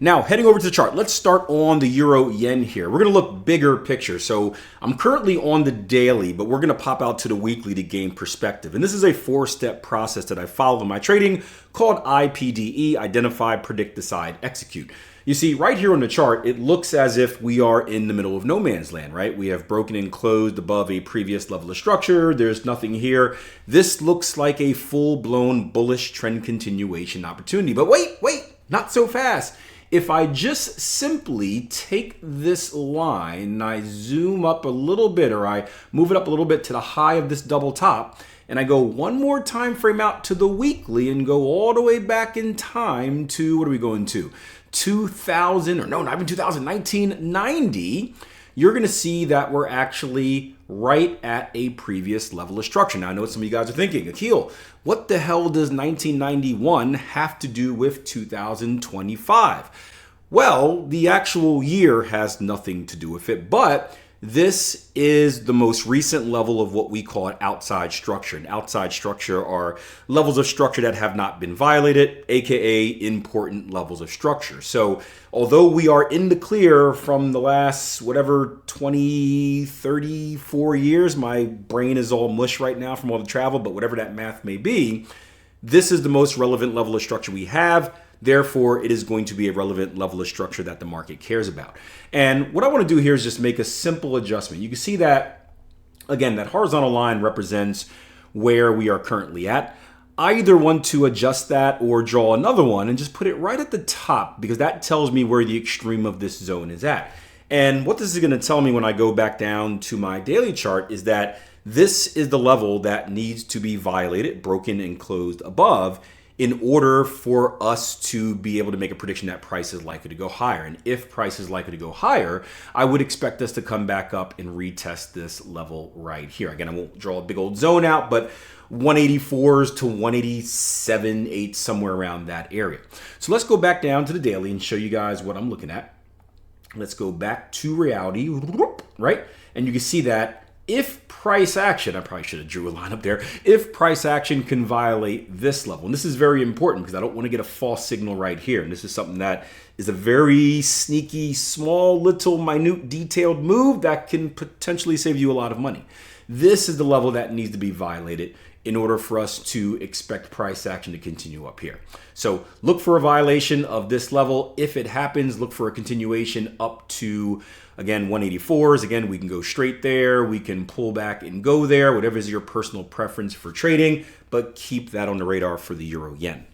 Now, heading over to the chart, let's start on the euro yen here. We're going to look bigger picture. So I'm currently on the daily, but we're going to pop out to the weekly to gain perspective. And this is a 4-step process that I follow in my trading called IPDE, Identify, Predict, Decide, Execute. You see, right here on the chart, it looks as if we are in the middle of no man's land, right? We have broken and closed above a previous level of structure. There's nothing here. This looks like a full-blown bullish trend continuation opportunity. But wait, not so fast. If I just simply take this line and I zoom up a little bit, or I move it up a little bit to the high of this double top, and I go one more time frame out to the weekly and go all the way back in time to, what are we going to? 2000, or no, not even 2000, 1990, you're going to see that we're actually right at a previous level of structure. Now, I know what some of you guys are thinking, Akil, what the hell does 1991 have to do with 2025? Well, the actual year has nothing to do with it, but this is the most recent level of what we call an outside structure. And outside structure are levels of structure that have not been violated, aka important levels of structure. So although we are in the clear from the last, whatever, 20, 34 years, my brain is all mush right now from all the travel, but whatever that math may be, this is the most relevant level of structure we have. Therefore, it is going to be a relevant level of structure that the market cares about. And what I want to do here is just make a simple adjustment. You can see that, again, that horizontal line represents where we are currently at. I either want to adjust that or draw another one and just put it right at the top, because that tells me where the extreme of this zone is at. And what this is going to tell me when I go back down to my daily chart is that this is the level that needs to be violated, broken, and closed above, in order for us to be able to make a prediction that price is likely to go higher. And if price is likely to go higher, I would expect us to come back up and retest this level right here. Again, I won't draw a big old zone out, but 184s to 187.8, somewhere around that area. So let's go back down to the daily and show you guys what I'm looking at. Let's go back to reality, right? And you can see that if price action, I probably should have drew a line up there, if price action can violate this level, and this is very important because I don't want to get a false signal right here, and this is something that is a very sneaky, small, little, minute, detailed move that can potentially save you a lot of money. This is the level that needs to be violated in order for us to expect price action to continue up here. So look for a violation of this level. If it happens, look for a continuation up to, again, 184s. Again, we can go straight there. We can pull back and go there, whatever is your personal preference for trading, but keep that on the radar for the euro yen.